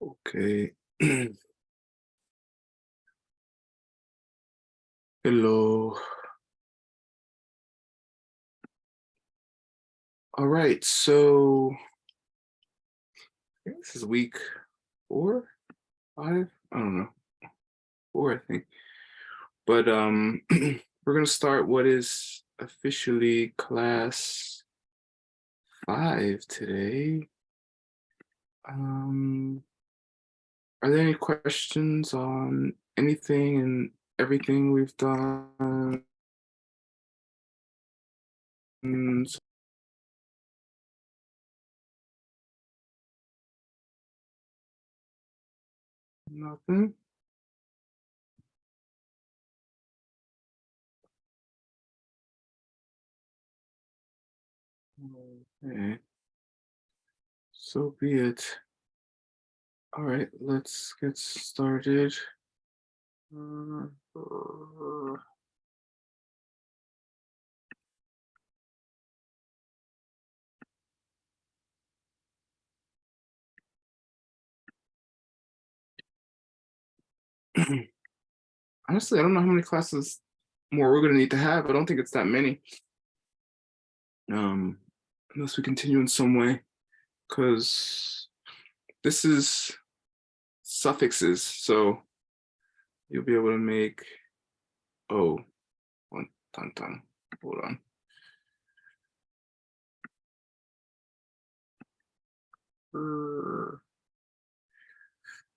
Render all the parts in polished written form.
Okay. Hello. All right. So I think this is week 4, 5. I don't know. 4, I think. But we're gonna start what is officially class 5 today. Um, are there any questions on anything and everything we've done? Nothing. Okay. So be it. All right, let's get started. Uh, uh, Honestly, I don't know how many classes more we're gonna need to have. I don't think it's that many. Um, Unless we continue in some way, because this is suffixes, so you'll be able to make one tan. Hold on.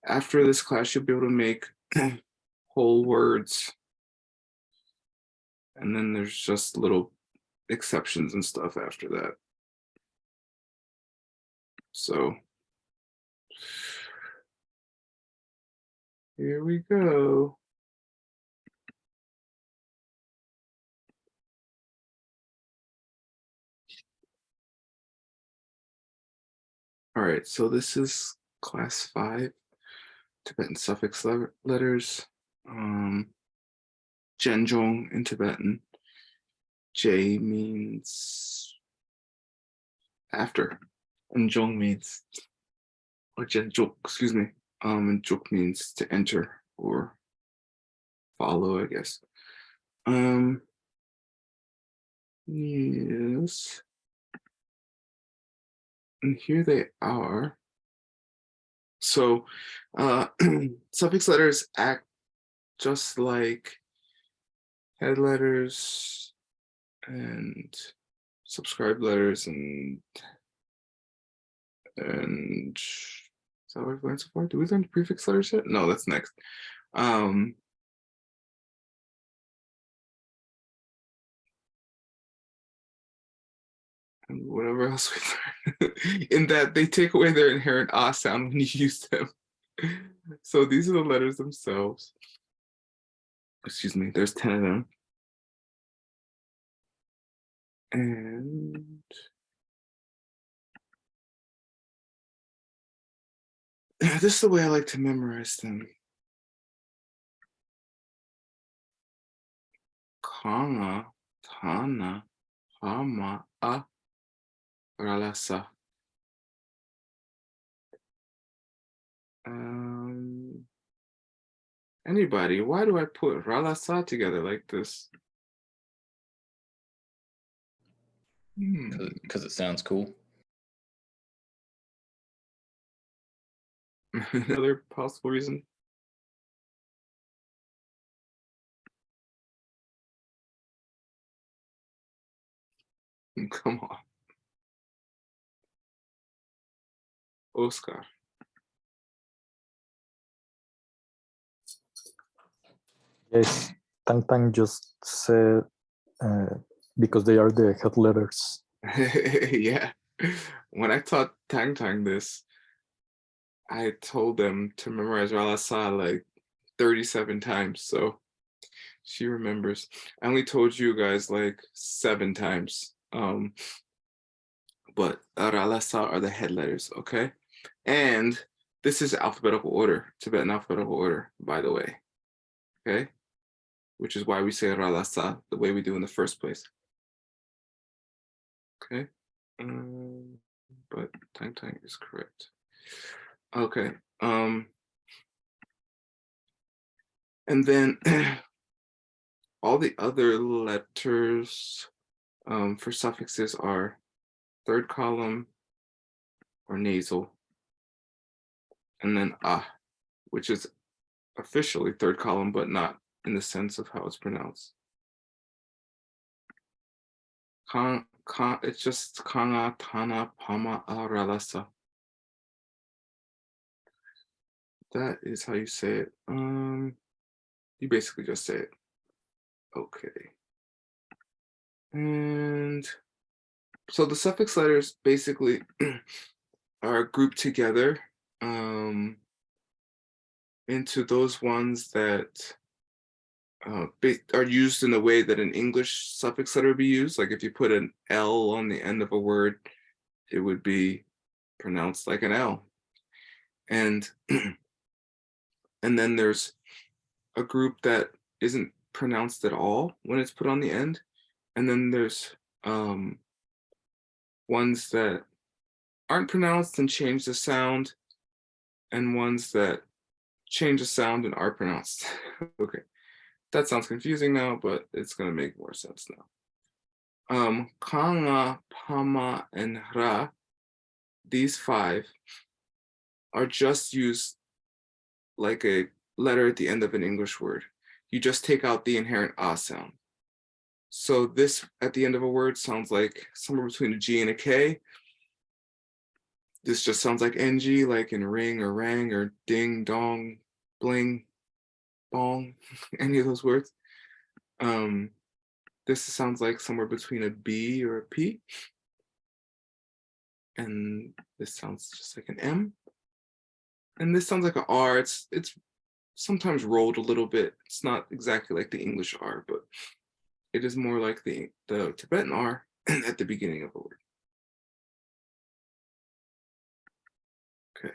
After this class, you'll be able to make whole words, and then there's just little exceptions and stuff after that. So here we go. All right, so this is class 5, Tibetan suffix letters. Genjong in Tibetan. J means after, and Jong means, or Genjok, excuse me. And Juk means to enter or follow, I guess. Yes. And here they are. So suffix letters act just like head letters and subscribed letters and is that what we've learned so far? Do we learn prefix letters yet? No, that's next. And whatever else we learn, in that they take away their inherent ah sound when you use them. So these are the letters themselves. Excuse me, there's 10 of them. And this is the way I like to memorize them. Kana, Tana, Hama, A, Ralasa. Anybody, why do I put Ralasa together like this? Because it sounds cool. Another possible reason. Come on. Oscar. Yes, Tang just said because they are the head letters. Yeah. When I taught Tang this, I told them to memorize Ralasa like 37 times. So she remembers. I only told you guys like 7 times. But Ralasa are the head letters, okay? And this is alphabetical order, Tibetan alphabetical order, by the way. Okay? Which is why we say Ralasa the way we do in the first place. Okay? But Tang is correct. Okay. And then all the other letters for suffixes are third column or nasal, and then which is officially third column, but not in the sense of how it's pronounced. It's just kanga, tana, pama, ralasa. That is how you say it. You basically just say it. Okay. And so the suffix letters basically are grouped together into those ones that are used in the way that an English suffix letter would be used. Like if you put an L on the end of a word, it would be pronounced like an L. And and then there's a group that isn't pronounced at all when it's put on the end. And then there's ones that aren't pronounced and change the sound, and ones that change the sound and are pronounced. Okay, that sounds confusing now, but it's gonna make more sense now. Kanga, pama, and ra, these 5 are just used like a letter at the end of an English word. You just take out the inherent sound. So this at the end of a word sounds like somewhere between a G and a K. This just sounds like NG, like in ring or rang or ding, dong, bling, bong, any of those words. This sounds like somewhere between a B or a P. And this sounds just like an M. And this sounds like an R. It's sometimes rolled a little bit. It's not exactly like the English R, but it is more like the Tibetan R at the beginning of a word. Okay.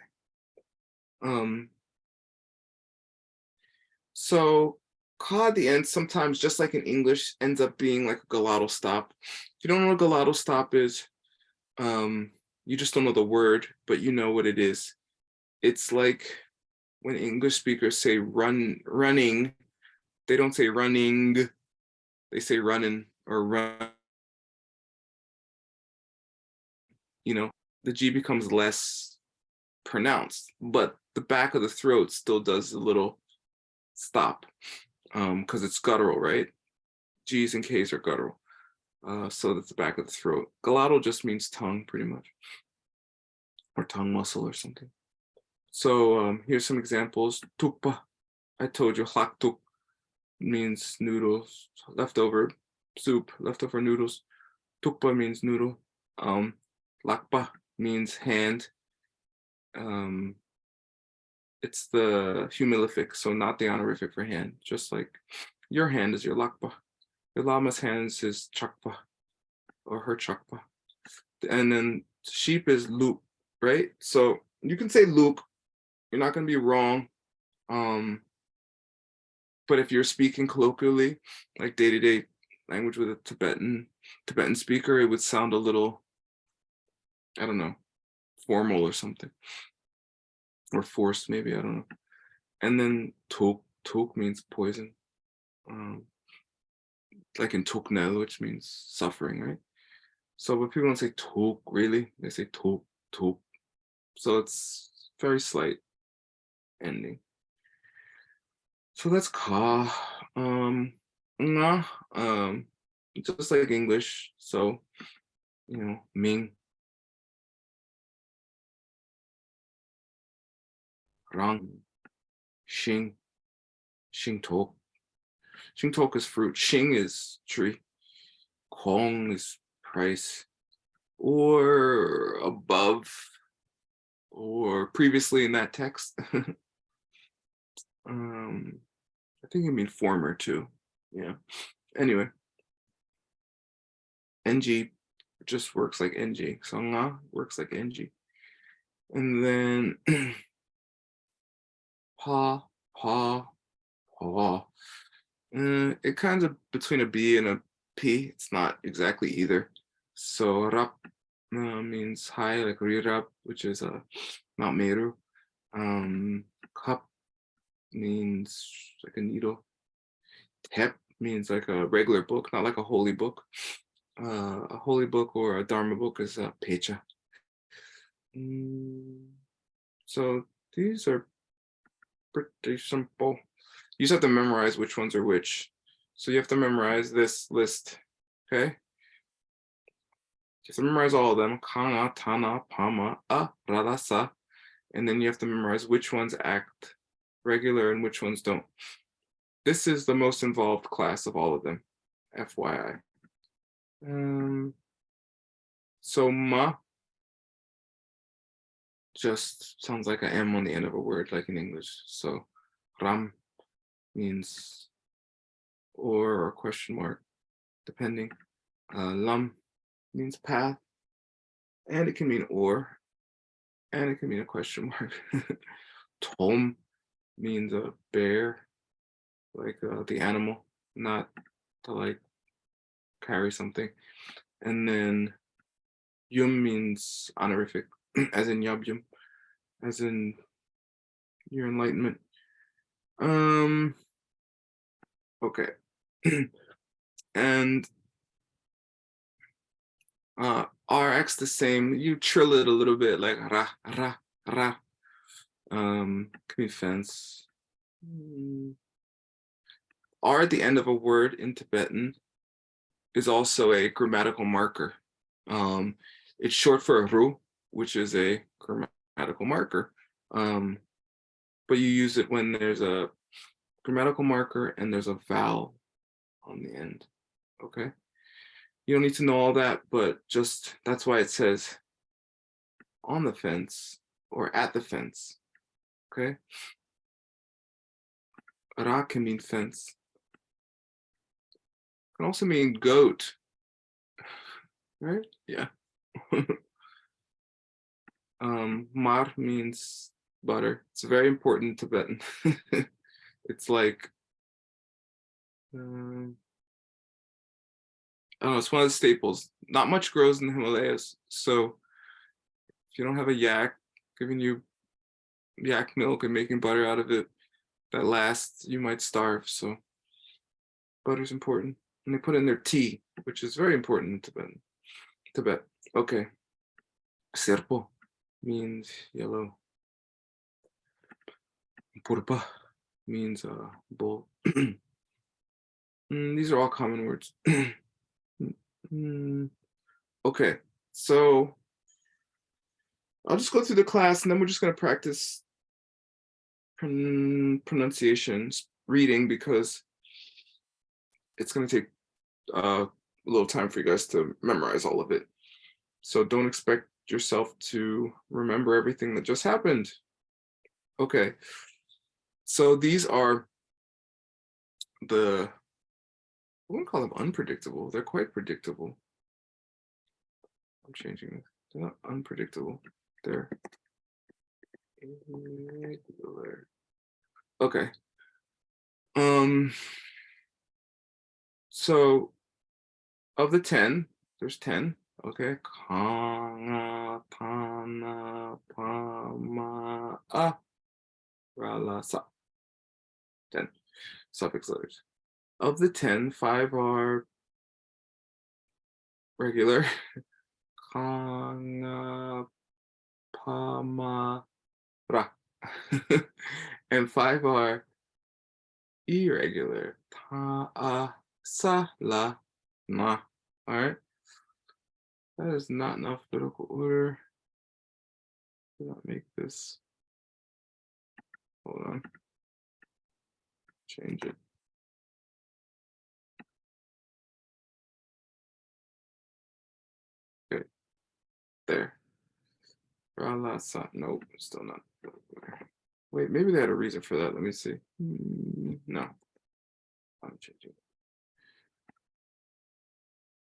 So ka at the end sometimes, just like in English, ends up being like a glottal stop. If you don't know what a glottal stop is, you just don't know the word, but you know what it is. It's like when English speakers say running, they don't say running, they say running or run. You know, the G becomes less pronounced, but the back of the throat still does a little stop because it's guttural, right? G's and K's are guttural. So that's the back of the throat. Glottal just means tongue, pretty much, or tongue muscle or something. So here's some examples. Tukpa, I told you, hlaktuk means noodles, leftover soup, leftover noodles. Tukpa means noodle. Lakpa means hand. It's the humilific, so not the honorific for hand. Just like your hand is your lakpa. Your lama's hands is chakpa or her chakpa. And then sheep is loop, right? So you can say loop. You're not going to be wrong. But if you're speaking colloquially, like day-to-day language with a Tibetan speaker, it would sound a little, I don't know, formal or something. Or forced, maybe, I don't know. And then tuk means poison. Like in tuknel, which means suffering, right? So but people don't say tuk, really. They say tuk. So it's very slight ending. So that's ka. Nga, just like English. So, Ming, Rang, Xing, Xing Tok. Xing Tok is fruit. Xing is tree. Kong is price. Or above, or previously in that text. I think you mean former too. Yeah. Anyway, NG just works like NG. So nga works like NG. And then pa, pa, pa. It kind of between a B and a P. It's not exactly either. So rap means high, like Rirap, which is Mount Meru. Cup means like a needle. Tep means like a regular book, not like a holy book. A holy book or a dharma book is a pecha. So these are pretty simple. You just have to memorize which ones are which. So you have to memorize this list, okay? You have to memorize all of them. Kana, tana, pama, ralasa. And then you have to memorize which ones act regular and which ones don't. This is the most involved class of all of them, FYI. So ma just sounds like an M on the end of a word, like in English. So ram means or question mark, depending. Lam means path, and it can mean or, and it can mean a question mark. Tom means a bear, like the animal, not to like carry something. And then yum means honorific, as in yub yum, as in your enlightenment. Okay. And RX the same. You trill it a little bit, like ra ra ra. Could be fence. R at the end of a word in Tibetan is also a grammatical marker. It's short for a ru, which is a grammatical marker. But you use it when there's a grammatical marker and there's a vowel on the end. Okay. You don't need to know all that, but just that's why it says on the fence or at the fence. Okay. Ra can mean fence. Can also mean goat. Right? Yeah. Mar means butter. It's very important in Tibetan. It's like oh, it's one of the staples. Not much grows in the Himalayas, so if you don't have a yak giving you yak milk and making butter out of it that lasts, you might starve. So butter's important, and they put in their tea, which is very important in Tibetan. Tibet. Okay. Serpo means yellow. Purpa means bull. These are all common words. Okay, so I'll just go through the class and then we're just going to practice pronunciations, reading, because it's going to take a little time for you guys to memorize all of it. So don't expect yourself to remember everything that just happened. Okay, so these are I wouldn't call them unpredictable. They're quite predictable. I'm changing this. They're not unpredictable. They're irregular. Okay. So of the 10, there's 10. Okay. Kana, pana, pama, rala, sa. 10 suffix letters. Of the 10, 5 are regular. Kana, pama, ra. And 5 are irregular. Ta, sa, la, ma. All right. That is not in alphabetical order. Do not make this. Hold on. Change it. Okay. There. Nope, still not. Wait, maybe they had a reason for that. Let me see. No. I'm changing.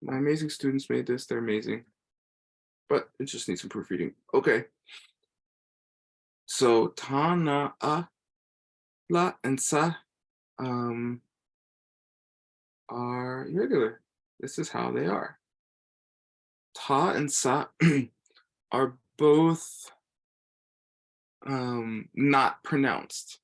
My amazing students made this. They're amazing. But it just needs some proofreading. Okay. So ta, na, la, and sa are irregular. This is how they are. Ta and sa are both not pronounced.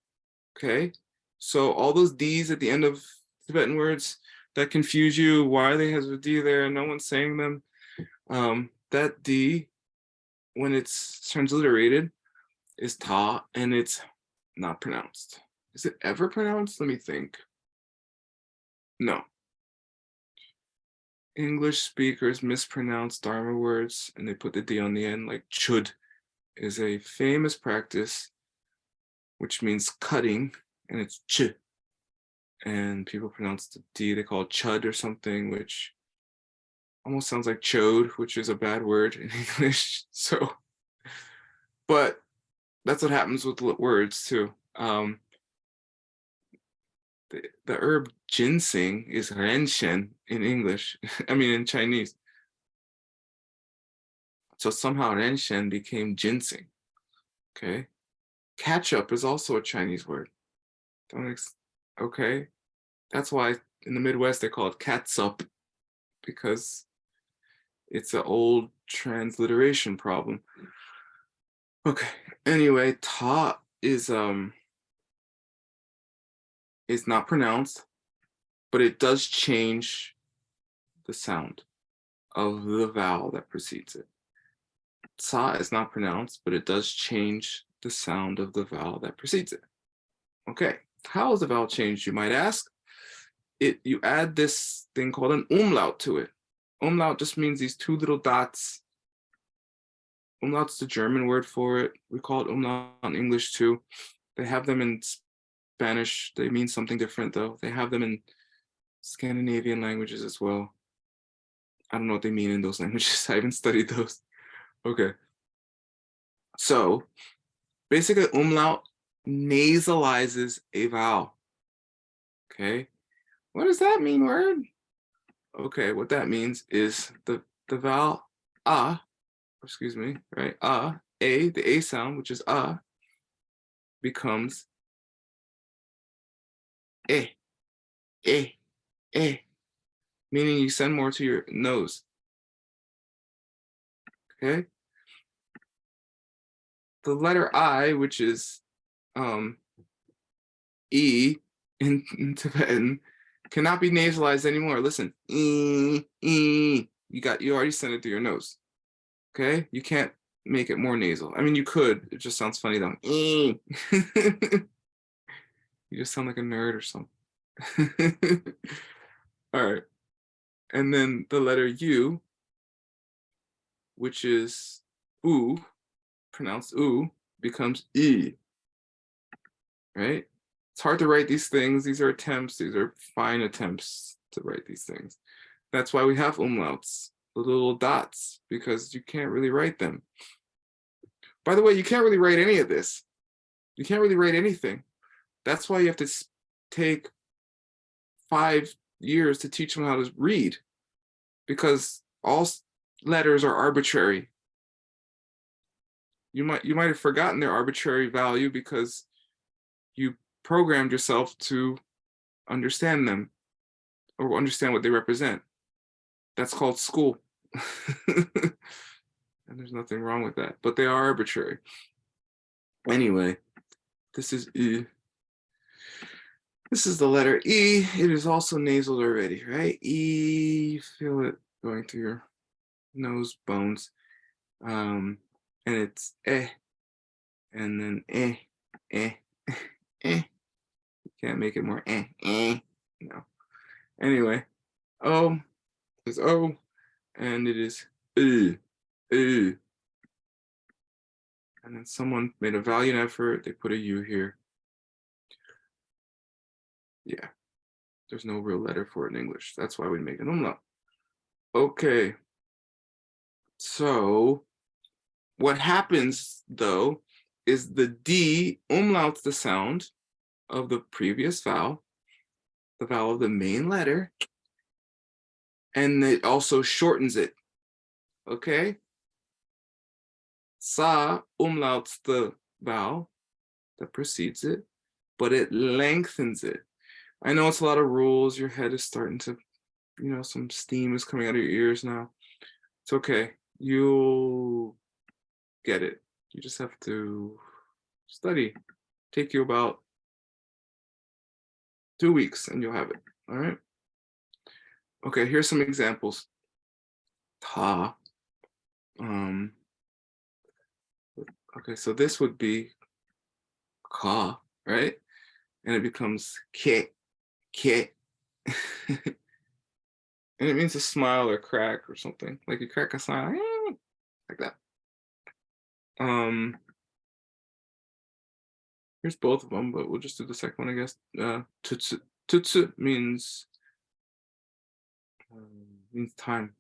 Okay, so all those D's at the end of Tibetan words that confuse you, why they have a D there and no one's saying them, that D, when it's transliterated, is ta, and it's not pronounced. Is it ever pronounced? Let me think. No. English speakers mispronounce Dharma words and they put the D on the end, like chud is a famous practice, which means cutting, and it's ch. And people pronounce the D, they call it chud or something, which almost sounds like chode, which is a bad word in English. So, but that's what happens with words too. The herb ginseng is renshen in English, I mean in Chinese. So somehow renshen became ginseng, okay? Ketchup is also a Chinese word. Okay? That's why in the Midwest they call it catsup, because it's an old transliteration problem. Okay, anyway, ta is not pronounced, but it does change the sound of the vowel that precedes it. Sa is not pronounced, but it does change the sound of the vowel that precedes it. Okay, how is the vowel changed, you might ask? You add this thing called an umlaut to it. Umlaut just means these two little dots. Umlaut's the German word for it. We call it umlaut in English too. They have them in Spanish. They mean something different though. They have them in Scandinavian languages as well. I don't know what they mean in those languages. I haven't studied those. Okay. So basically umlaut nasalizes a vowel. Okay. What does that mean, word? Okay, what that means is the vowel excuse me, right? The A sound, which is becomes eh, meaning you send more to your nose. Okay. The letter I, which is E in Tibetan, cannot be nasalized anymore. Listen, you already sent it through your nose. Okay, you can't make it more nasal. I mean, you could. It just sounds funny though. You just sound like a nerd or something. All right, and then the letter U, which is U, pronounced U, becomes E. Right? It's hard to write these things. These are attempts. These are fine attempts to write these things. That's why we have umlauts, the little dots, because you can't really write them. By the way, you can't really write any of this. You can't really write anything. That's why you have to take 5 years to teach them how to read, because all letters are arbitrary. You might have forgotten their arbitrary value because you programmed yourself to understand them or understand what they represent. That's called school. And there's nothing wrong with that, but they are arbitrary. Anyway, this is E. This is the letter E. It is also nasal already, right? E, feel it going through your nose bones. And it's and then You can't make it more no. Anyway, O is O, and it is and then someone made a valiant effort, they put a U here. Yeah, there's no real letter for it in English. That's why we make an umlaut. Okay, so what happens though is the D umlauts the sound of the previous vowel, the vowel of the main letter, and it also shortens it. Okay? Sa umlauts the vowel that precedes it, but it lengthens it. I know it's a lot of rules. Your head is starting to, some steam is coming out of your ears now. It's okay. You'll get it. You just have to Study. Take you about 2 weeks and you'll have it. All right. Okay, here's some examples. Ta. Okay, so this would be ka, right? And it becomes ke. And it means to smile or crack or something. Like you crack a smile, like that. Here's both of them, but we'll just do the second one, I guess. Tutsu. Tutsu means time.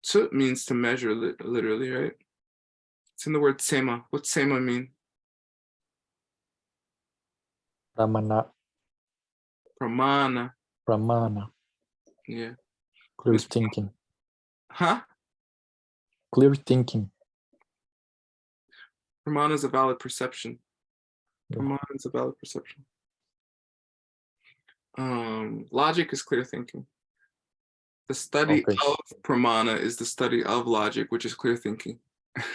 Tsu means to measure, literally, right? It's in the word sema. What's sema mean? Pramana. Pramana. Pramana. Yeah. Clear thinking. Huh? Clear thinking. Pramana is a valid perception. Yeah. Pramana is a valid perception. Logic is clear thinking. The study of pramana is the study of logic, which is clear thinking.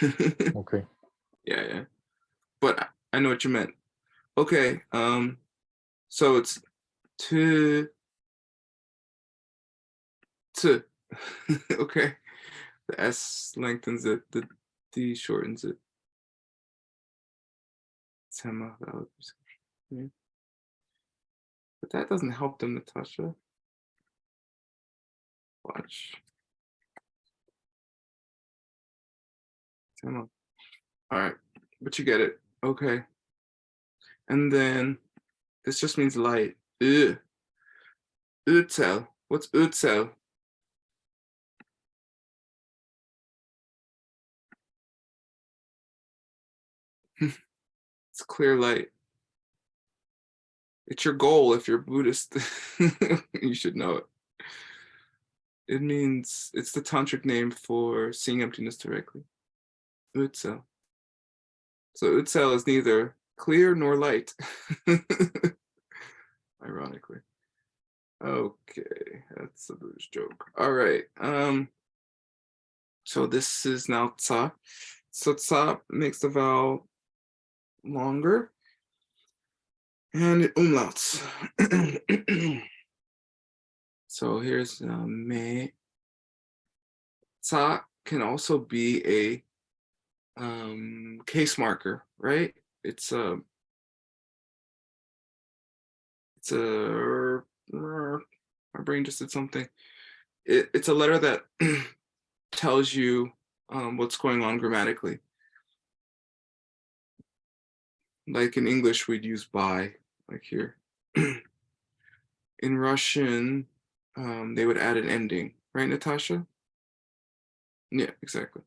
Okay. Yeah. But I know what you meant. Okay. So it's to. Okay. The S lengthens it, the D shortens it. Sema valid perception. Yeah. But that doesn't help them, Natasha. Watch. Sema. All right, but you get it. Okay. And then this just means light. Utzel. What's utzel? It's clear light. It's your goal if you're Buddhist. You should know it. It means, it's the tantric name for seeing emptiness directly. Utzel. So utzel is neither clear nor light. Ironically. Okay, that's a Buddhist joke. All right. So this is now tsa. So tsa makes the vowel longer. And it umlauts. So here's me. Tsa can also be a case marker, right? It's a my brain just did something. It's a letter that tells you what's going on grammatically. Like in English, we'd use by, like here. In Russian, they would add an ending, right, Natasha? Yeah, exactly.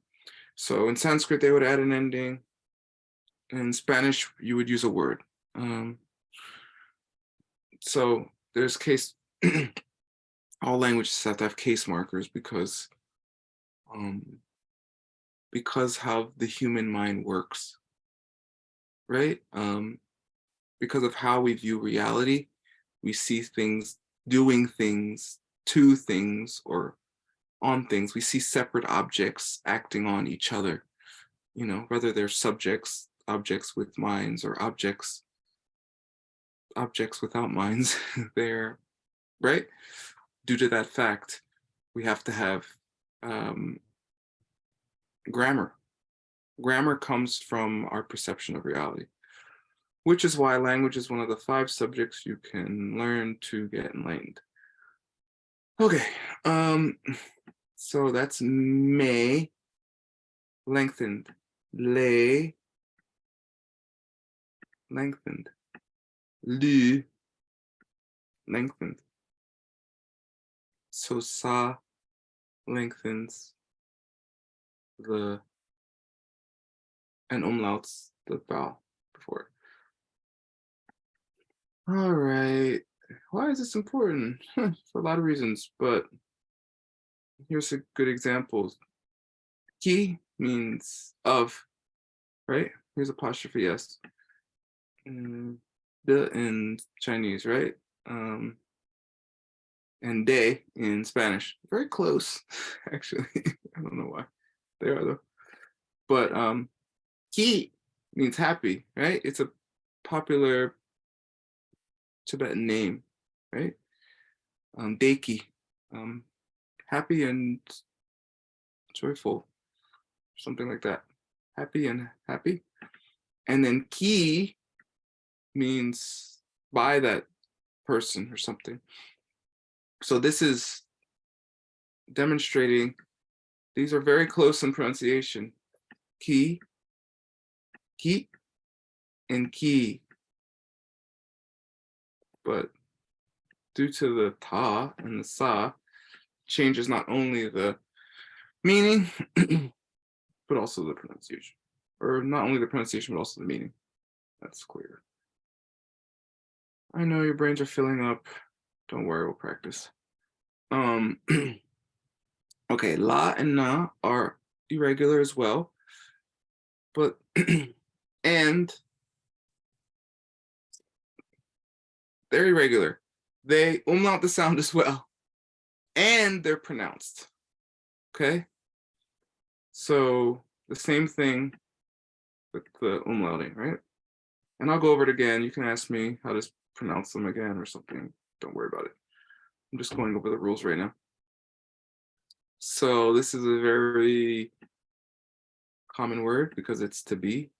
So in Sanskrit, they would add an ending. In Spanish, you would use a word. So there's case, all languages have to have case markers because how the human mind works, right? Because of how we view reality, we see things, doing things, to things, or on things. We see separate objects acting on each other, whether they're subjects, objects with minds, or objects without minds. They're, right? Due to that fact, we have to have grammar. Grammar comes from our perception of reality, which is why language is one of the 5 subjects you can learn to get enlightened. Okay, so that's me, lengthened, le, lengthened, lu, lengthened. So sa lengthens the, and umlauts the vowel before it. All right, why is this important? For a lot of reasons, but here's a good example. Ki means of, right? Here's apostrophe S. The in Chinese, right? And de in Spanish. Very close, actually. I don't know why. They are though. But ki means happy, right? It's a popular Tibetan name, right? Deki, happy and joyful, something like that. Happy and happy. And then ki means by that person or something. So this is demonstrating these are very close in pronunciation. Ki, ki, and ki. But due to the ta and the sa, changes not only the meaning, but also the pronunciation. Or not only the pronunciation, but also the meaning. That's clear. I know your brains are filling up. Don't worry, we'll practice. Okay, la and na are irregular as well, but and they're irregular. They umlaut the sound as well, and they're pronounced. Okay, so the same thing with the umlauting, right? And I'll go over it again. You can ask me how to pronounce them again or something. Don't worry about it. I'm just going over the rules right now. So this is a very common word because it's to be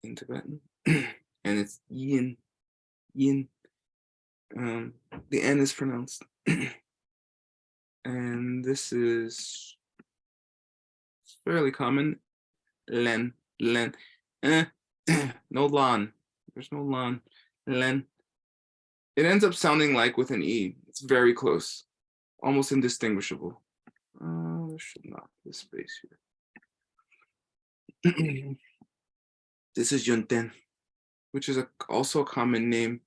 in Tibetan, and it's yin, yin. The N is pronounced, and this is fairly common. Len, len, no lan. There's no lan. Len. It ends up sounding like with an E. It's very close, almost indistinguishable. There should not be a space here. This is Yunten, which is also a common name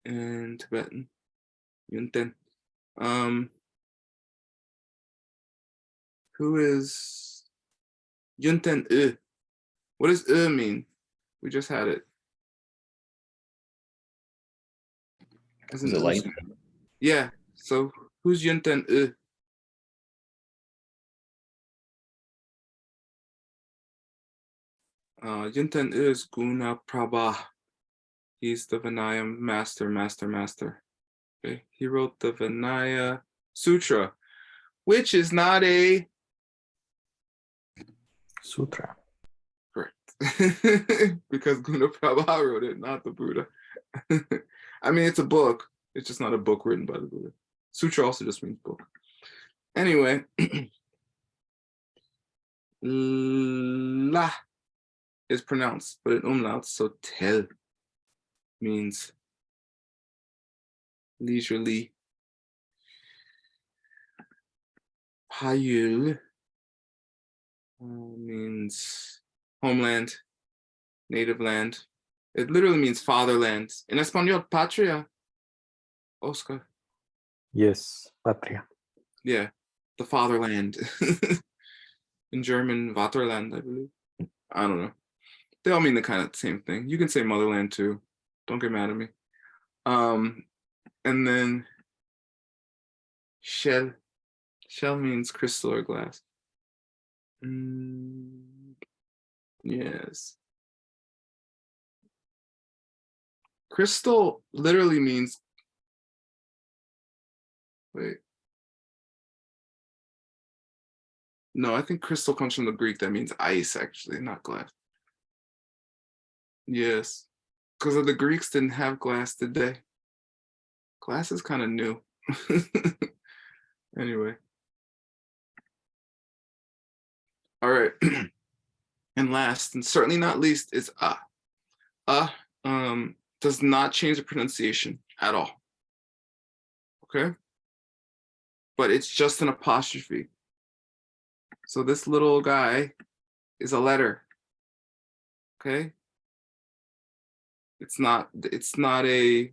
in Tibetan. Yunten. Who is Yunten U? What does U mean? We just had it. Is it light? Yeah. So who's Yunten U? Yunten U is Guna Prabha. He's the Vinaya master. Okay. He wrote the Vinaya Sutra, which is not a Sutra. correct. Because Guna Prabha wrote it, not the Buddha. I mean, it's a book. It's just not a book written by the Buddha. Sutra also just means book. Anyway, la is pronounced, but in umlaut, so tel means leisurely. Payul means homeland, native land. It literally means fatherland. In Espanol, patria. Oscar. Yes, patria. Yeah, the fatherland. In German, Vaterland, I believe. I don't know. They all mean the kind of same thing. You can say motherland too. Don't get mad at me. And then shell. Shell means crystal or glass. Yes. Crystal literally means, wait. No, I think crystal comes from the Greek. That means ice, actually, not glass. Yes. Because the Greeks didn't have glass, did they? Glass is kind of new. Anyway. All right. And last, and certainly not least, is does not change the pronunciation at all. Okay? But it's just an apostrophe. So this little guy is a letter. Okay? It's not a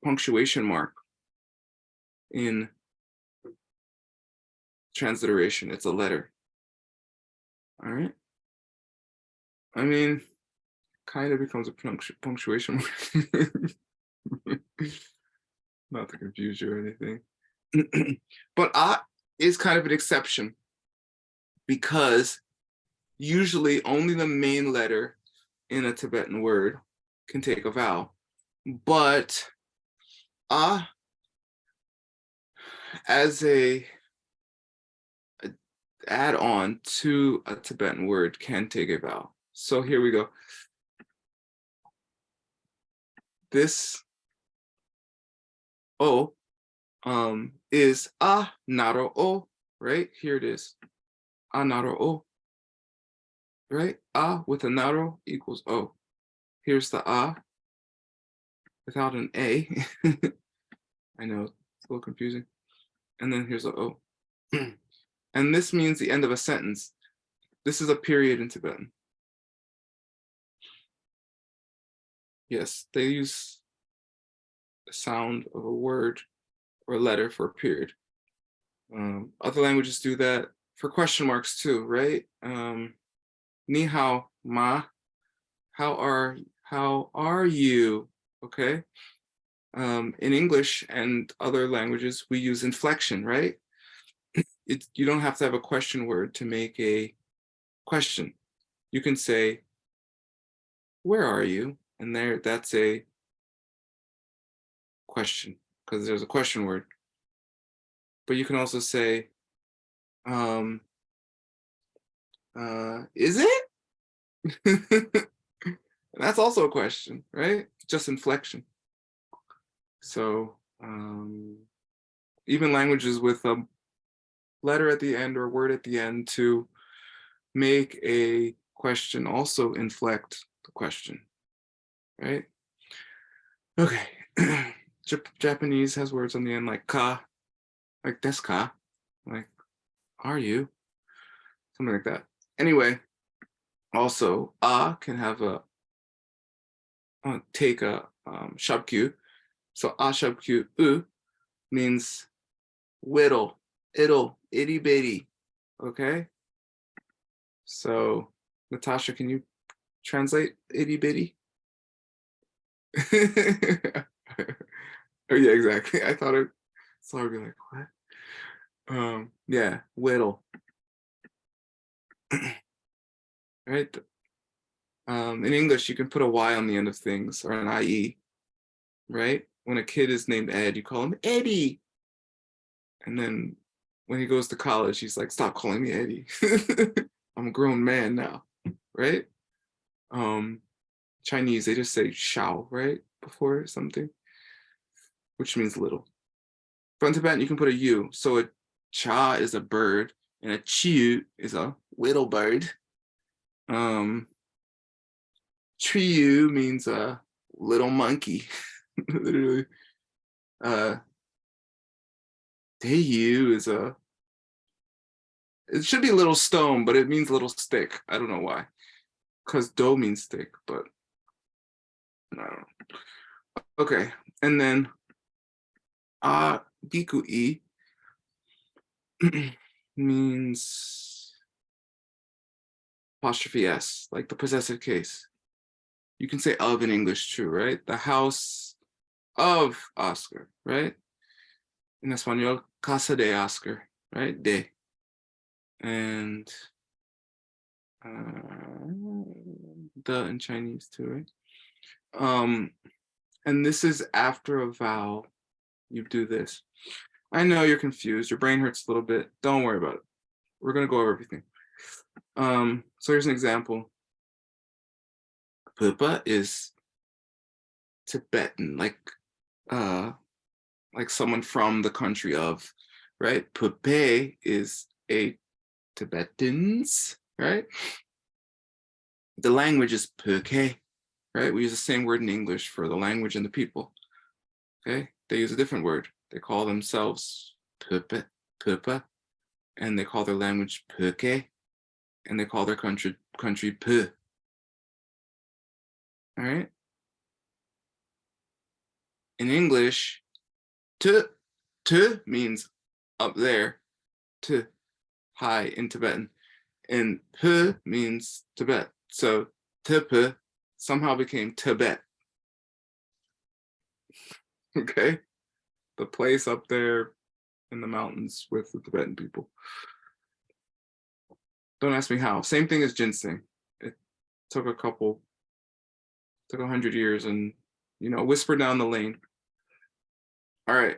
punctuation mark in transliteration. It's a letter. All right? I mean, kind of becomes a punctuation mark. Not to confuse you or anything. But is kind of an exception because usually only the main letter in a Tibetan word can take a vowel. But as a add-on to a Tibetan word can take a vowel. So here we go. This O is a naro o, right? Here it is. A naro o, right? A with a naro equals O. Here's the A without an A. I know it's a little confusing. And then here's the O. And this means the end of a sentence. This is a period in Tibetan. Yes, they use the sound of a word or a letter for a period. Other languages do that for question marks too, right? Ni hao, ma. How are you? Okay. In English and other languages, we use inflection, right? You don't have to have a question word to make a question. You can say, where are you? And that's a question because there's a question word. But you can also say, is it? That's also a question, right? Just inflection. So even languages with a letter at the end or a word at the end to make a question also inflect the question, right? Okay. Japanese has words on the end like ka, like desu ka, like are you? Something like that. Anyway, also can have a take a shabkyu. So a shabkyu u means whittle, ittle, itty bitty. Okay. So Natasha, can you translate itty bitty? Oh yeah, exactly. I thought it. So I'd be like, what? Yeah, whittle. Right. In English, you can put a Y on the end of things or an IE, right? When a kid is named Ed, you call him Eddie. And then when he goes to college, he's like, stop calling me Eddie. I'm a grown man now, right? Chinese, they just say shao, right? Before something, which means little. But in Tibetan, you can put a U. So a cha is a bird and a chiu is a little bird. Triu means a little monkey, literally. Teiyu is it should be little stone, but it means little stick. I don't know why. Because do means stick, but I don't know. Okay, and then giku e means apostrophe s, like the possessive case. You can say of in English too, right? The house of Oscar, right? In Espanol, casa de Oscar, right? De. And the in Chinese too, right? And this is after a vowel. You do this. I know you're confused. Your brain hurts a little bit. Don't worry about it. We're gonna go over everything. So here's an example. Pupa is Tibetan, like someone from the country of, right? Pupe is a Tibetans, right? The language is Puke, right? We use the same word in English for the language and the people. Okay, they use a different word. They call themselves Pupa, and they call their language Puke, and they call their country Pu. All right. In English, tu means up there, tu, high in Tibetan, and pu means Tibet. So Tipu somehow became Tibet. Okay, the place up there in the mountains with the Tibetan people. Don't ask me how. Same thing as ginseng. It took 100 years and, whisper down the lane. All right.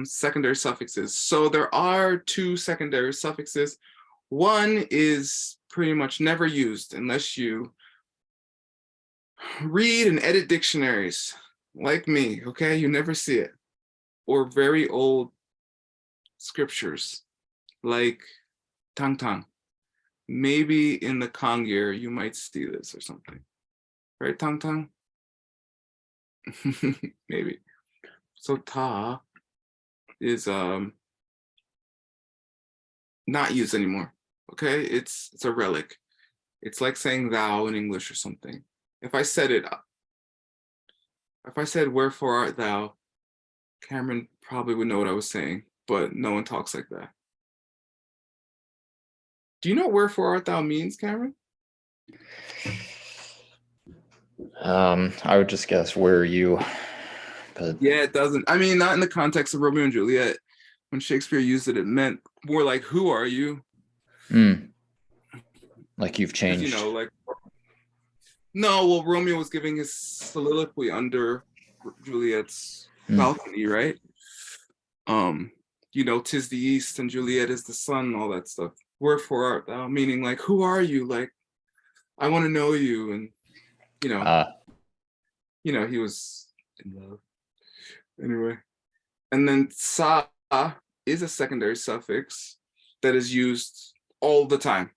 Secondary suffixes. So there are 2 secondary suffixes. One is pretty much never used unless you read and edit dictionaries like me, okay? You never see it. Or very old scriptures like Tang Tang. Maybe in the Kangir you might see this or something. Right, Tang Tang? Maybe. So ta is not used anymore. Okay, it's a relic. It's like saying thou in English or something. If I said wherefore art thou, Cameron probably would know what I was saying, but no one talks like that. Do you know what wherefore art thou means, Cameron? I would just guess, where are you? But Yeah, it doesn't. I mean, not in the context of Romeo and Juliet. When Shakespeare used it, it meant more like, who are you? like you've changed. No, well, Romeo was giving his soliloquy under Juliet's balcony, right? 'Tis the east and Juliet is the sun, all that stuff. Wherefore art thou? Meaning like, who are you? Like, I want to know you. And, he was in love. Anyway. And then sa is a secondary suffix that is used all the time.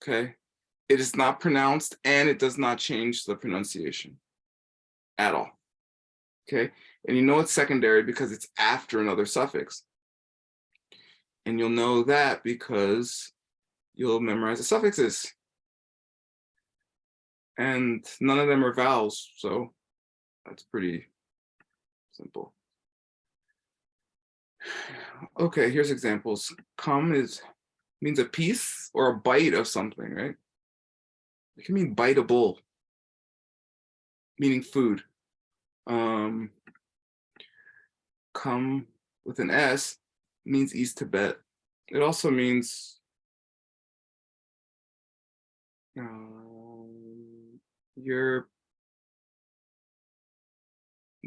Okay. It is not pronounced and it does not change the pronunciation at all. Okay. And you know it's secondary because it's after another suffix. And you'll know that because you'll memorize the suffixes. And none of them are vowels, so that's pretty simple. Okay, here's examples. Kam means a piece or a bite of something, right? It can mean biteable, meaning food. Kam with an S means East Tibet. It also means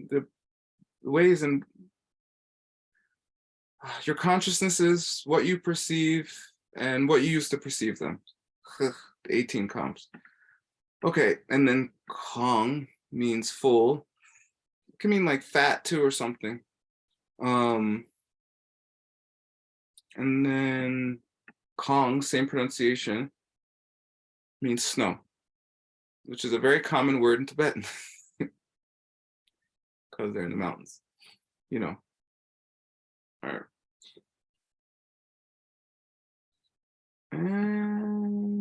the ways and your consciousness is what you perceive and what you used to perceive them. 18 comps. Okay, and then Kong means full. It can mean like fat too or something. And then Kong, same pronunciation, means snow, which is a very common word in Tibetan because they're in the mountains, All right. And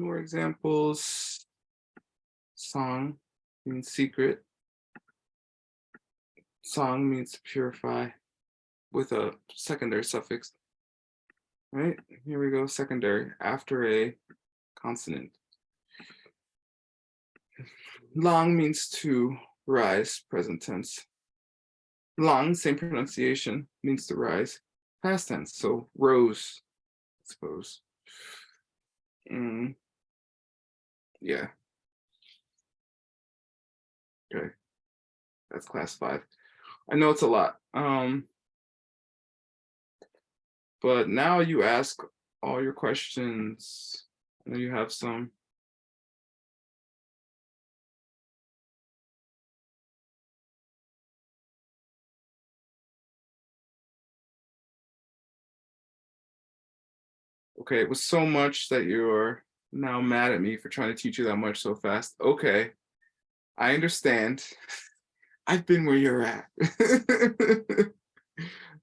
more examples. Song means secret. Song means to purify with a secondary suffix. Right, here we go, secondary, after a consonant. Lang means to rise, present tense. Lang, same pronunciation, means to rise, past tense, so rose, I suppose. Yeah. Okay, that's class 5. I know it's a lot. But now you ask all your questions. And you have some. Okay, it was so much that you're now mad at me for trying to teach you that much so fast. Okay, I understand. I've been where you're at.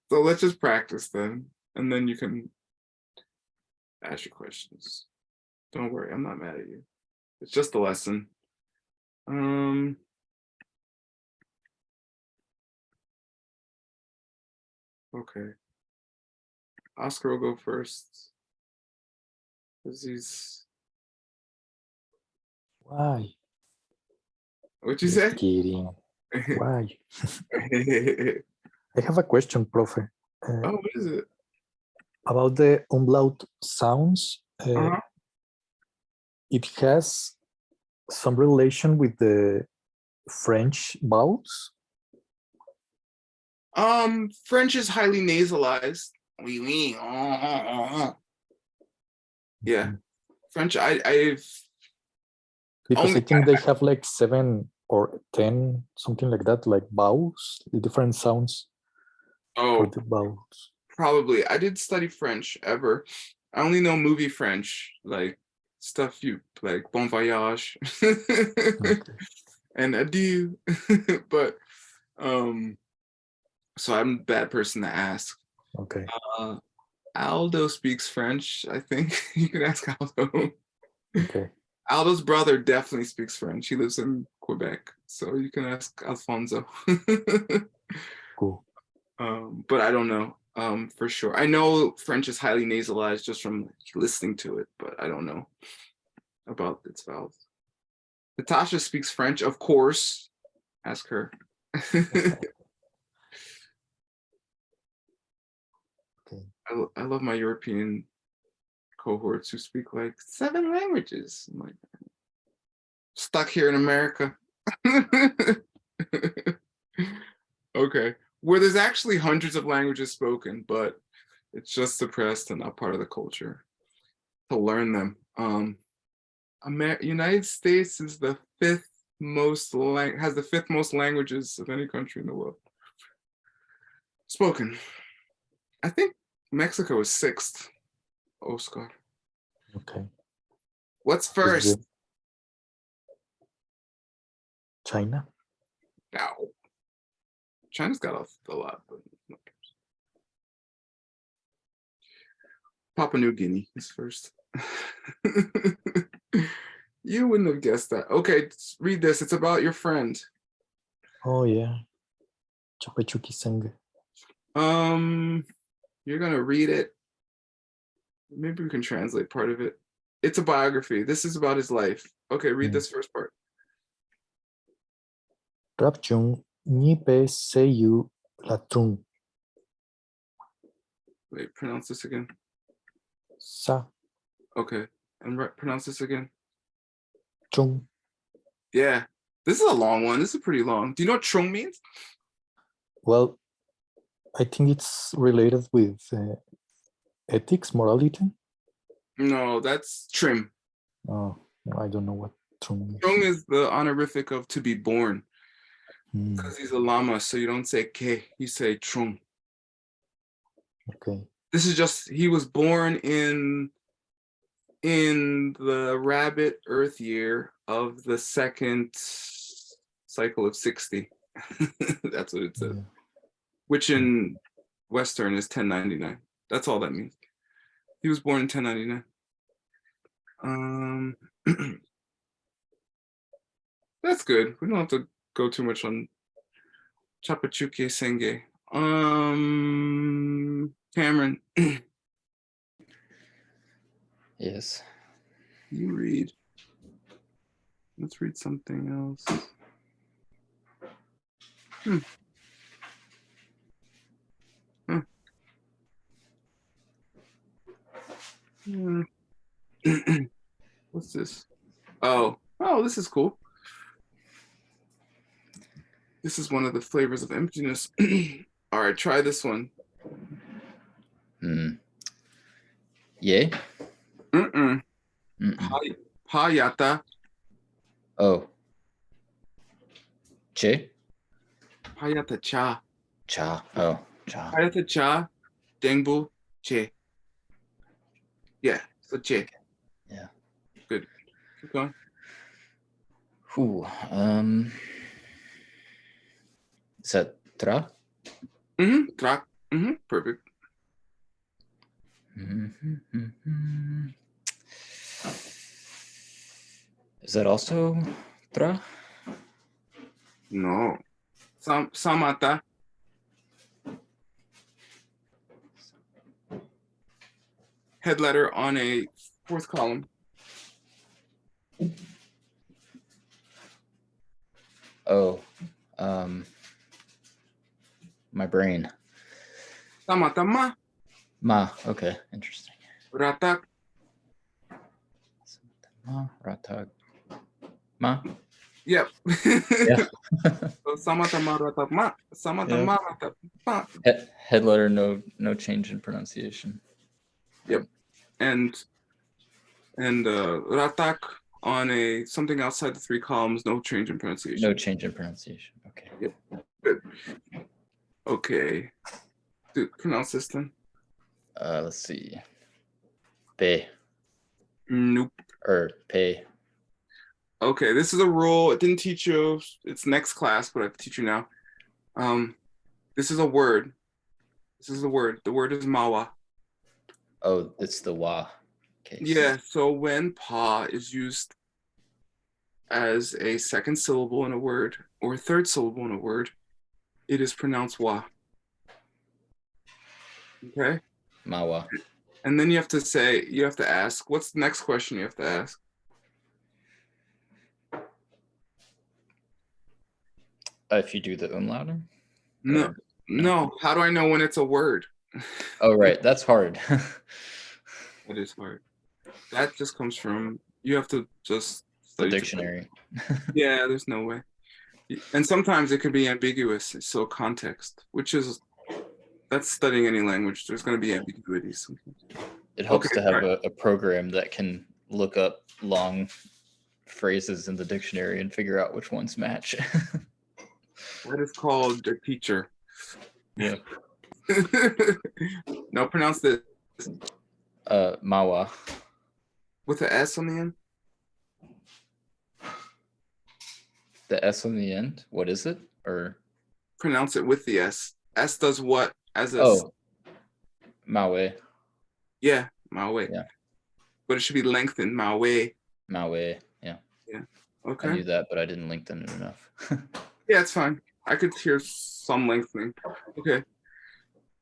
So let's just practice then, and then you can ask your questions. Don't worry, I'm not mad at you. It's just a lesson. Okay. Oscar will go first. Because he's... Why? What you Just say? kidding. Why? Oh, I have a question, Profe. what is it? About the umlaut sounds. Uh-huh. It has some relation with the French vowels. French is highly nasalized. Oui, oui. Yeah, Mhm. French. I've Because only. I think they have like 7 or 10, something like that, like vowels, the different sounds for Oh, the vowels. probably. I did study French ever. I only know movie French, like stuff you like Bon Voyage Okay. and Adieu. But so I'm a bad person to ask. Okay. Uh, Aldo speaks French, I think. You could ask Aldo. Okay. Aldo's brother definitely speaks French. He lives in Quebec, so you can ask Alfonso. Cool. But I don't know for sure. I know French is highly nasalized just from listening to it, but I don't know about its vowels. Natasha speaks French, of course. Ask her. Okay. I love my European cohorts who speak like 7 languages. I'm like, stuck here in America. Okay. Where there's actually hundreds of languages spoken, but it's just suppressed and not part of the culture to learn them. United States is the fifth most has the fifth most languages of any country in the world spoken. I think Mexico is sixth. Oscar. Okay. What's Is first? the China? No. China's got a lot, but Papua New Guinea is first. You wouldn't have guessed that. Okay, read this. It's about your friend. Oh yeah. Chapachuki Senge. You're gonna read it. Maybe we can translate part of it. It's a biography. This is about his life. Okay, read this first part. Rapchung Nipe Seyu Latung Wait, pronounce this again. Sa Okay, and pronounce this again. Chung. Yeah, this is a long one. This is pretty long. Do you know what chung means? Well, I think it's related with ethics, morality. No, that's trim. Oh, I don't know what Chung means. Chung is the honorific of to be born. Mm, Because he's a lama, so you don't say ke, you say chung. okay. This is just he was born in the rabbit earth year of the second cycle of 60. That's what it says. Yeah. Which in Western is 1099. That's all that means. He was born in 1099. That's good. We don't have to go too much on Chapachuke Senge. Cameron, Yes. you read. Let's read something else. What's this? Oh, this is cool. This is one of the flavors of emptiness. All right, try this one. Yay. Mm-mm. Mm-mm. Payata. Oh. Che. Payata cha. Cha. Oh. Cha. Payata cha. Dengbu che. Yeah, so che. Yeah. Good. Keep going. Whew. Is that tra? Trak. Perfect. Is that also tra? No. Samata. Head letter on a fourth column. Oh, my brain. Tama-tama, Ma. Okay, interesting. ratak. Ma, ratag. Ma. Yep. Yeah. So, sama-tama, ratak-ma. Sama-tama, ratak-ma. Head letter, no change in pronunciation. Yep. And ratak on a something outside the 3 columns, no change in pronunciation. No change in pronunciation. Okay. Yep. Good. Okay. Dude, pronounce this then. Let's see. Pe Nope. or pe. Okay, this is a rule. It didn't teach you. It's next class, but I have to teach you now. This is a word. This is a word. The word is mawa. Oh, it's the wa case. Yeah, so when pa is used as a second syllable in a word or a third syllable in a word, it is pronounced wa. Okay? Mawa. And then you have to ask, what's the next question you have to ask? If you do the umlauter? No, Or- no. How do I know when it's a word? Oh, right. That's hard. That is hard. That just comes from, you have to just The study dictionary. Yeah, there's no way. And sometimes it could be ambiguous, so context, that's studying any language. There's going to be ambiguity sometimes. It helps Okay, to have right. a program that can look up long phrases in the dictionary and figure out which ones match. That is called a teacher. Yeah. Now pronounce this Mawa. with an S on the end. The S on the end. What is it? Or Pronounce it with the S. S does what as a Mawe. Yeah, Maui. Yeah. But it should be lengthened, Maui. Mawe. Yeah. Okay. I knew that, but I didn't lengthen it enough. Yeah, it's fine. I could hear some lengthening. Okay.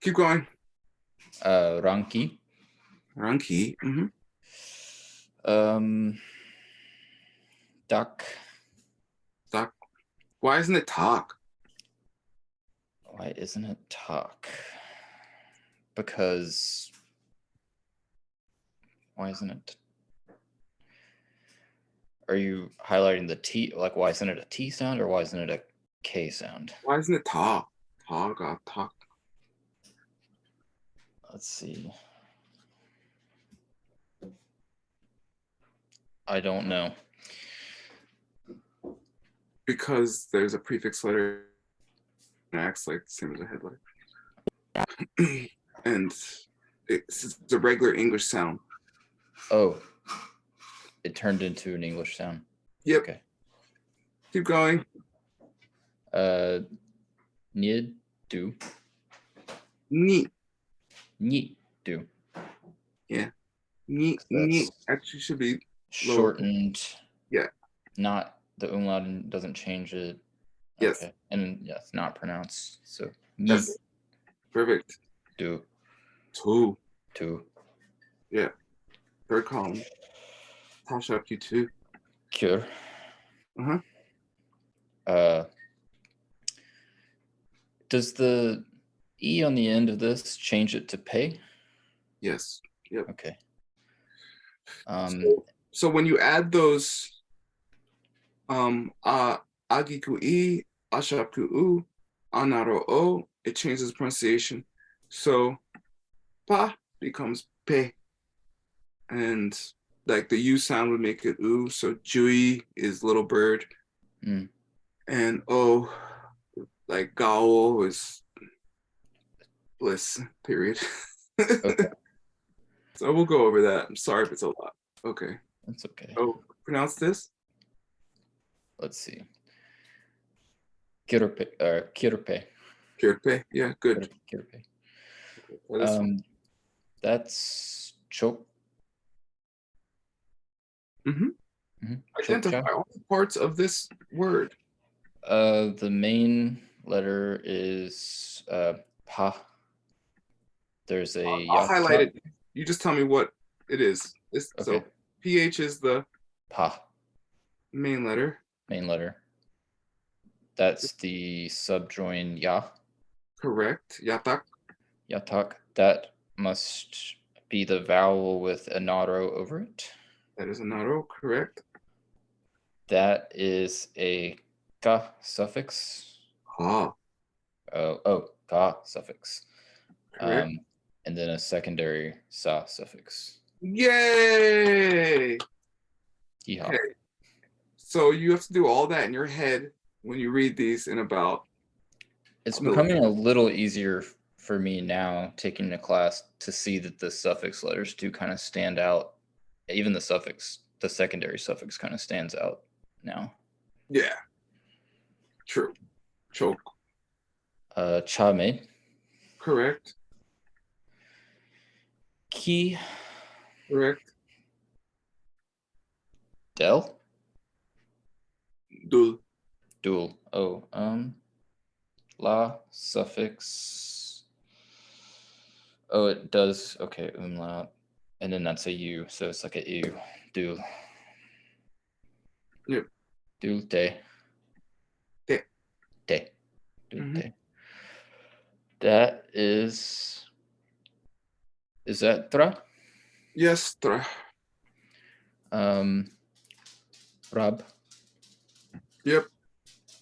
Keep going. Ranki. Ranki. Duck. Talk. Why isn't it talk? Why isn't it talk? Because why isn't it? Are you highlighting the T? Like, why isn't it a T sound or why isn't it a K sound? Why isn't it talk? Talk. Let's see. I don't know. Because there's a prefix letter and acts like the same as a head letter. And it's a regular English sound. Oh, it turned into an English sound. Yep. Okay. Keep going. Need do. Neat. Neat do. Yeah. Neat. Actually should be shortened. Yeah. Not the umlaut doesn't change it. Yes. Okay. And yeah, it's not pronounced. So Yes. Perfect. do. Two. Yeah. Third column. Toss up Q2. Cure. Does the E on the end of this change it to pay? Yes. Yep. Okay. So when you add those agiku E, ashapu U, anaro O, it changes pronunciation. So pa becomes pe. And like the U sound would make it U. So Jui is little bird. And O, like Gao is bliss, period. Okay. So we'll go over that. I'm sorry if it's a lot. Okay. That's okay. Oh, pronounce this? Let's see. Kirpe. Kirpe. Yeah, good. Kirpe. Okay, that's choke. Identify all the parts of this word. The main letter is pa. There's a I'll highlight it. You just tell me what it is. Okay. So PH is the pa main letter. Main letter. That's the subjoin ya, Correct. Yatak. yatak. That must be the vowel with a naro over it. That is a naro. Correct. That is a ka suffix. Ah. Ka suffix. Correct. And then a secondary sa suffix. Yay! Yeehaw. Okay. So you have to do all that in your head when you read these in about. It's becoming a little easier for me now taking the class to see that the suffix letters do kind of stand out. Even the suffix, the secondary suffix kind of stands out now. Yeah. True. Choke. Chame. Correct. Ki. Correct. Del. Dul. Dual. Oh, la suffix. Oh, it does. Okay, umlaut. And then that's a U, so it's like a U. Dul. Yep. Dul de. De. De. Dul Mhm. de. That is that tra? Yes. Tra. Rab. Yep.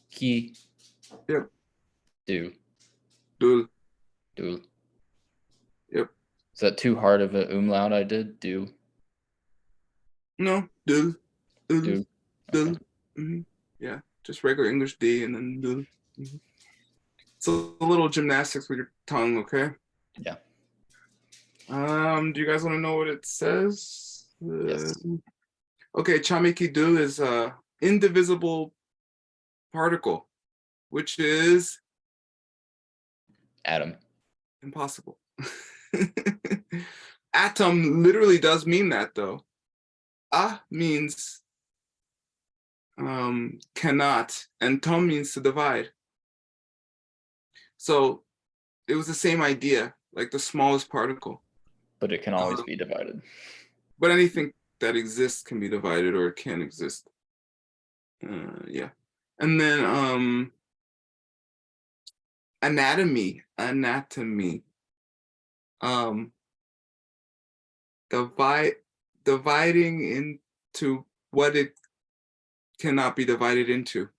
Ki. Yep. Do. Dul. Do. Yep. Is that too hard of an umlaut I did? Do. No. Dul. Dul. Do. Dul. Okay. Mhm. Yeah. Just regular English D and then dul. Mhm. It's a little gymnastics with your tongue, okay? Yeah. Do you guys want to know what it says? Yes. Okay, chamiki du is a indivisible particle, which is Adam. impossible. Atom literally does mean that though. Means cannot, and tom means to divide. So it was the same idea, like the smallest particle. But it can always be divided. But anything that exists can be divided, or it can exist. Yeah. And then anatomy. Dividing into what it cannot be divided into.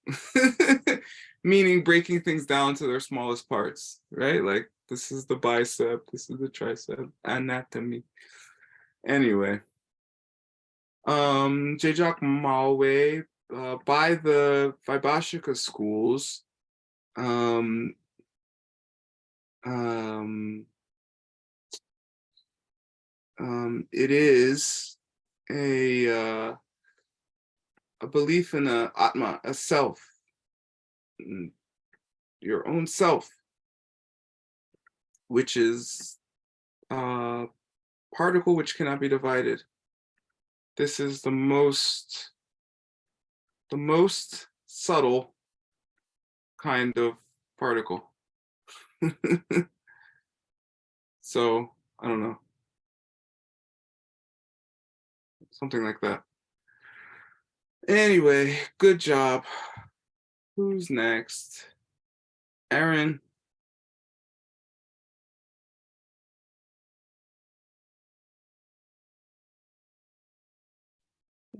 Meaning breaking things down to their smallest parts, right? Like this is the bicep, this is the tricep, anatomy. Anyway. Jejak Malway, by the Vaibhashika schools, it is a belief in a atma, a self, your own self, which is a particle which cannot be divided. This is the most subtle kind of particle. So I don't know, something like that. Anyway, good job. Who's next? Aaron.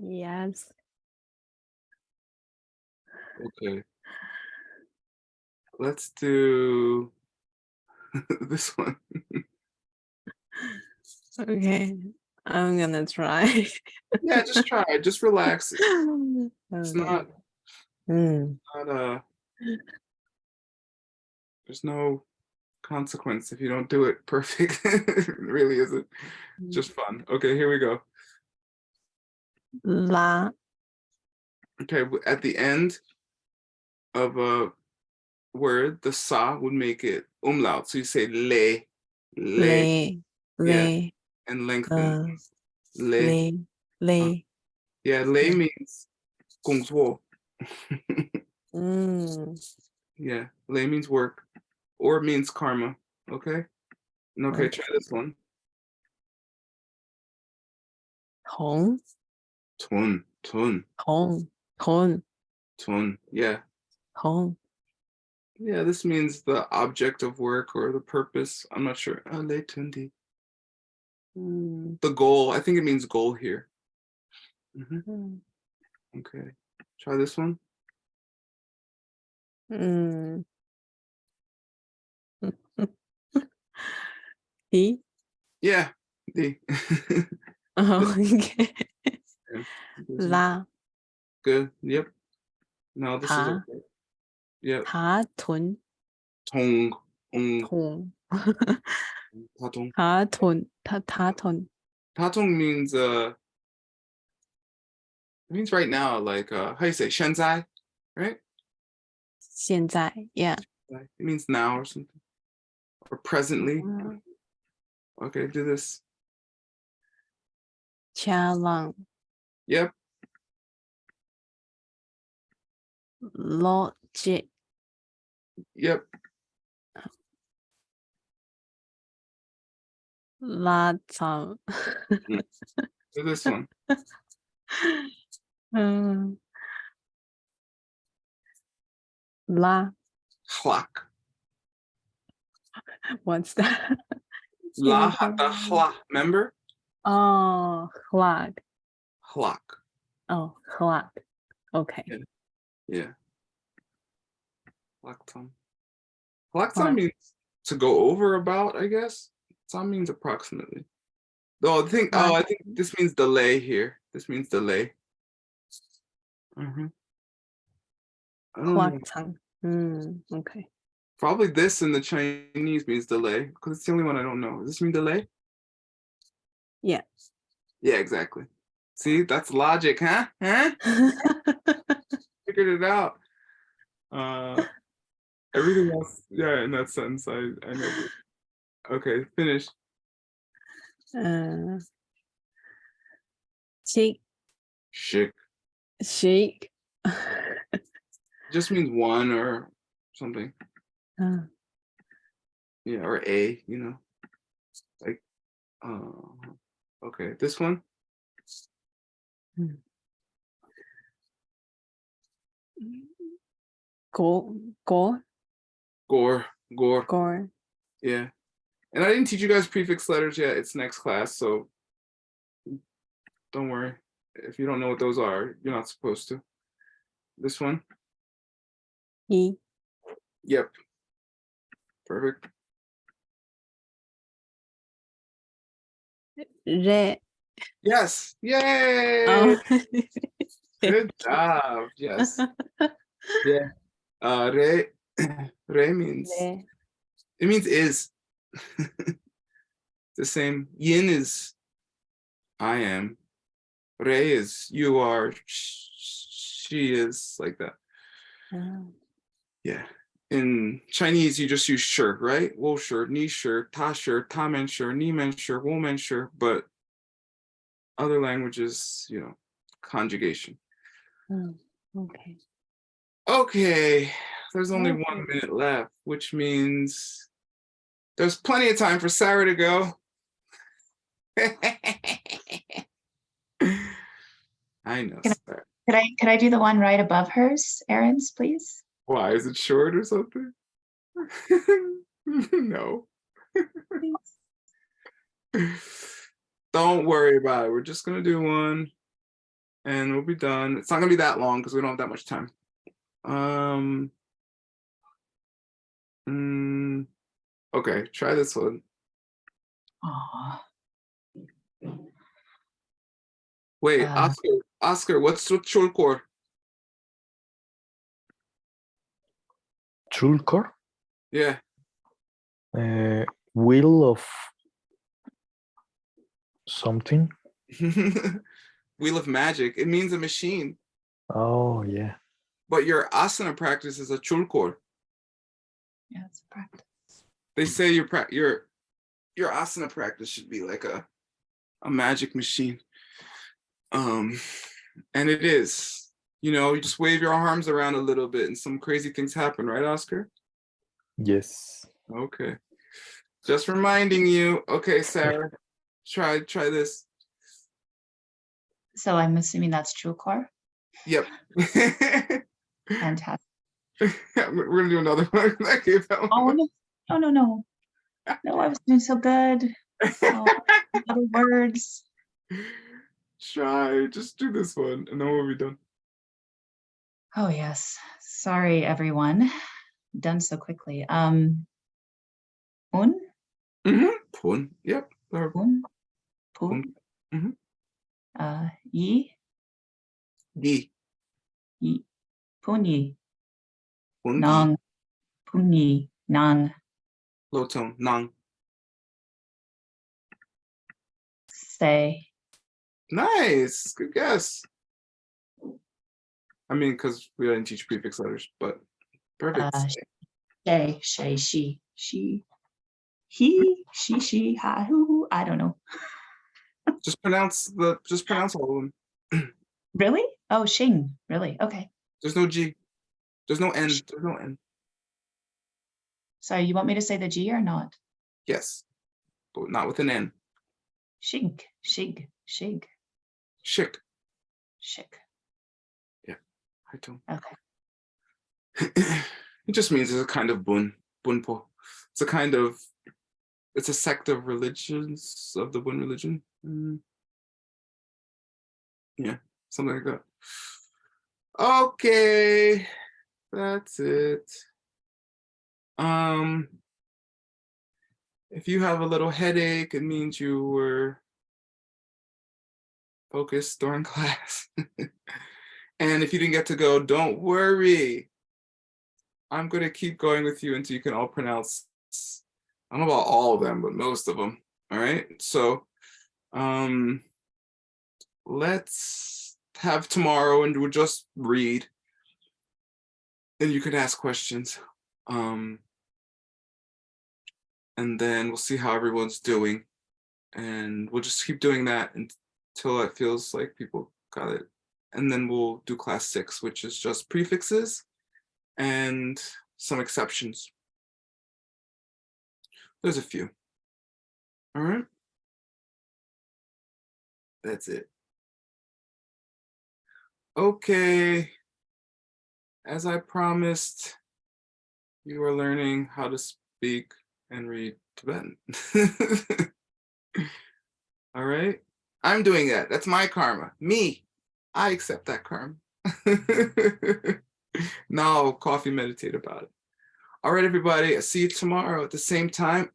Yes. Okay. Let's do this one. Okay. I'm gonna try. Yeah, just try. Just relax. It's Okay. not Mm. there's no consequence if you don't do it perfect. It really isn't. Just fun. Okay, here we go. La, Okay, at the end of a word, the sa would make it umlaut. So you say le, le, yeah, le, and lengthen. Le. le, le. Yeah, le means 工作. Yeah, le means work, or means karma. Okay? And okay, try this one. Hong, Tun. Hong, Hong, Tun. Yeah. Hong. Yeah, this means the object of work or the purpose. I'm not sure. The goal. I think it means goal here. Mhm. Okay. Try this one. D. Yeah. D. Oh, okay. Yeah, this one. La. Good. Yep. No, this is 다. okay. Yep. 다 돈. 통. 통. 다통. 다 돈. 다 돈. 다통 means it means right now, like how you say 现在, right? 现在. Yeah. It means now or something. Or presently. Okay, do this. 차랑. Yep. 로직. Yep. 라참. Do this one. 라. Clock. What's that? La hata hla. Remember? Oh, clock. Clock. Oh, clock. Okay. Yeah. Clock time. Clock Clock. time means to go over about, I guess. Time means approximately. Oh, I think this means delay here. This means delay. I don't Clock know. time. Okay. Probably this in the Chinese means delay because it's the only one I don't know. Does this mean delay? Yeah. Yeah, exactly. See, that's logic, huh? Figured it out. Everything else, yeah, in that sense, I know. Okay, finish. Shake. Shik. Just means one or something. Yeah, or a, like, okay, this one. Gore. Yeah. And I didn't teach you guys prefix letters yet. It's next class, so don't worry. If you don't know what those are, you're not supposed to. This one? E. Yep. Perfect. Re. Yes. Yay! Oh. Good job. Yes. Yeah. Re means Re. it means is. The same. Yin is I am. Re is you are. She is, like that. Yeah. In Chinese, you just use 是, right? 我是, 你是, 他是, 他们是, 你们是, 我们是, but other languages, conjugation. Okay. Okay, there's only 1 minute left, which means there's plenty of time for Sarah to go. I know, Sarah. Could I do the one right above hers, Aaron's, please? Why, is it short or something? No. Don't worry about it. We're just gonna do one and we'll be done. It's not gonna be that long because we don't have that much time. Okay, try this one. Aw. Wait, Oscar, what's chulkor? Chulkor? Yeah. Wheel of something. Wheel of magic. It means a machine. Oh yeah. But your asana practice is a chulkor. Yeah, it's a practice. They say your asana practice should be like a magic machine. And it is. You just wave your arms around a little bit and some crazy things happen, right, Oscar? Yes. Okay. Just reminding you. Okay, Sarah, try this. So I'm assuming that's true core. Yep. Fantastic. We're gonna do another one. I gave that Oh, one. no. No, I was doing so good. Oh, other words. Try, just do this one, and then we'll be done. Oh, yes. Sorry, everyone. Done so quickly. Un, Pun. Yep. Or pun, pun. pu, yi, Yi. yi, punyi, Pun. nong, punyi, nang, Low tone. Nang. say, Nice. Good guess. I mean, because we didn't teach prefix letters, but perfect. she, he, she, ha, who, I don't know. Just pronounce all of them. Really? Oh, shing. Really? Okay. There's no G. There's no N. There's no N. Sorry, you want me to say the G or not? Yes, but not with an N. Shig, shig, shig, Shik. shik. High tone. Okay. It just means it's a kind of bunpo. It's a sect of religions of the Bun religion. Yeah, something like that. Okay, that's it. If you have a little headache, it means you were focused during class. And if you didn't get to go, don't worry. I'm going to keep going with you until you can all pronounce, I don't know about all of them, but most of them. All right. So let's have tomorrow and we'll just read. And you can ask questions. And then we'll see how everyone's doing. And we'll just keep doing that until it feels like people got it. And then we'll do class 6, which is just prefixes and some exceptions. There's a few. All right. That's it. Okay. As I promised, you are learning how to speak and read Tibetan. All right. I'm doing that. That's my karma. Me. I accept that karma. Now I'll coffee meditate about it. All right, everybody. I'll see you tomorrow at the same time.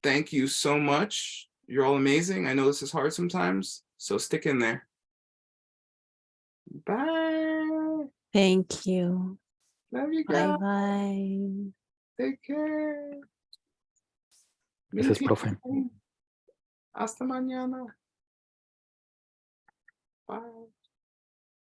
Thank you so much. You're all amazing. I know this is hard sometimes, so stick in there. Bye. Thank you. Love you Bye guys. bye. Take care. Gracias, profe. Hasta mañana. Bye.